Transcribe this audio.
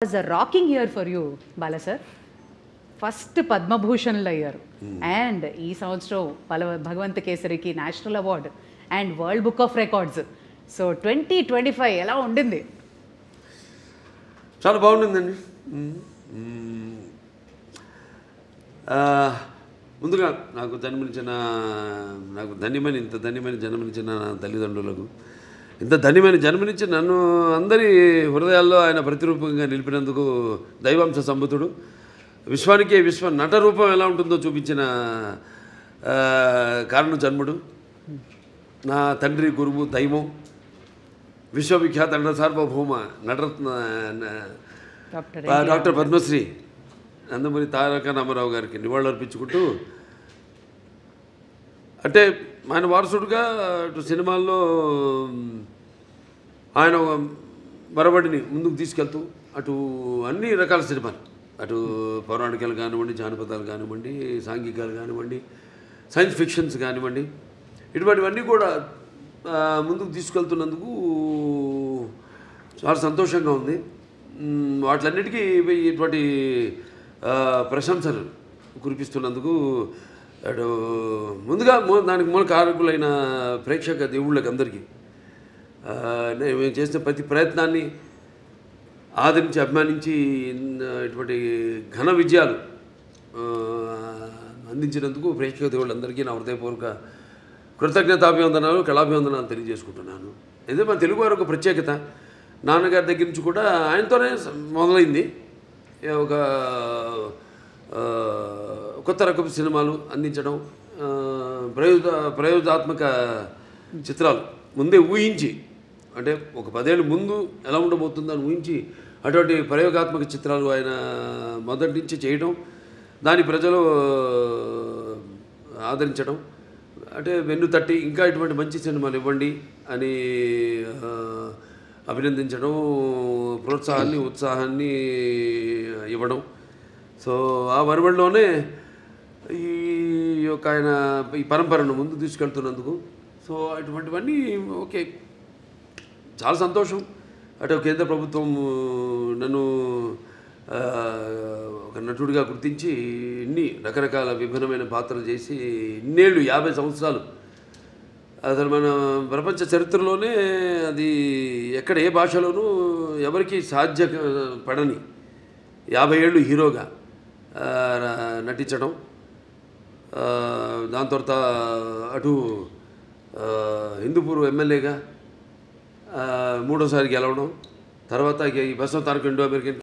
was a rocking year for you, Bala sir. First పద్మభూషణ్లు అయ్యారు and ఈ సంవత్సరం భగవంత్ కేసరికి national award and world book of records. So 2025 ఎలా ఉండింది? చాలా బాగుండిందండి. ముందుగా నాకు ఇంత ధన్యమైన జన్మనిచ్చిన నా తల్లిదండ్రులకు, ఇంత ధన్యమైన జన్మనిచ్చి నన్ను అందరి హృదయాల్లో ఆయన ప్రతిరూపంగా నిలిపినందుకు దైవాంశ సంభూతుడు, విశ్వానికే విశ్వ నట రూపం ఎలా ఉంటుందో చూపించిన కారణ జన్ముడు, నా తండ్రి గురువు దైవం, విశ్వవిఖ్యాత నట సార్వభౌమ నటరత్న డాక్టర్ పద్మశ్రీ నందమూరి తారక రామారావు గారికి నివాళులు అర్పించుకుంటూ, అంటే ఆయన వారసుడుగా అటు సినిమాల్లో ఆయన మరబడిని ముందుకు తీసుకెళ్తూ అటు అన్ని రకాల సినిమాలు, అటు పౌరాణికాలు కానివ్వండి, జానపదాలు కానివ్వండి, సాంఘికాలు కానివ్వండి, సైన్స్ ఫిక్షన్స్ కానివ్వండి, ఇటువంటివన్నీ కూడా ముందుకు తీసుకెళ్తున్నందుకు చాలా సంతోషంగా ఉంది. వాటిలన్నిటికీ ఇటువంటి ప్రశంసలు కురిపిస్తున్నందుకు అటు ముందుగా దానికి మూల కారకులైన ప్రేక్షక దేవుళ్ళకి అందరికీ మేము చేసిన ప్రతి ప్రయత్నాన్ని ఆదరించి అభిమానించి ఇటువంటి ఘన విజయాలు అందించినందుకు ప్రేక్షక దేవుళ్ళందరికీ నా హృదయపూర్వక కృతజ్ఞతాభివందనాలు, కళాభివందనాలు తెలియజేసుకుంటున్నాను. ఇదే మన తెలుగు వారి ఒక ప్రత్యేకత. నాన్నగారి దగ్గర నుంచి కూడా ఆయనతోనే మొదలైంది. ఒక కొత్త రకపు సినిమాలు అందించడం, ప్రయోగాత్మక చిత్రాలు ముందే ఊహించి, అంటే ఒక 10 ఏళ్ళ ముందు ఎలా ఉండబోతుందని ఊహించి అటువంటి ప్రయోగాత్మక చిత్రాలు ఆయన మొదటి నుంచి చేయడం, దాని ప్రజలు ఆదరించడం, అంటే వెన్ను తట్టి ఇంకా ఇటువంటి మంచి సినిమాలు ఇవ్వండి అని అభినందించడం, ప్రోత్సాహాన్ని ఉత్సాహాన్ని ఇవ్వడం. సో ఆ వరవడిలోనే ఈ యొక్క ఆయన ఈ పరంపరను ముందు తీసుకెళ్తున్నందుకు సో అటువంటివన్నీ ఓకే, చాలా సంతోషం. అటు కేంద్ర ప్రభుత్వం నన్ను ఒక నటుడిగా గుర్తించి ఇన్ని రకరకాల విభిన్నమైన పాత్రలు చేసి ఇన్నేళ్ళు 50 సంవత్సరాలు అసలు మన ప్రపంచ చరిత్రలోనే అది ఎక్కడ ఏ భాషలోనూ ఎవరికి సాధ్యపడని 50 ఏళ్ళు హీరోగా నటించడం, దాని తర్వాత అటు హిందూపూర్ ఎమ్మెల్యేగా 3వ సారి గెలవడం, తర్వాత ఈ బసవ తారక ఇండో అమెరికన్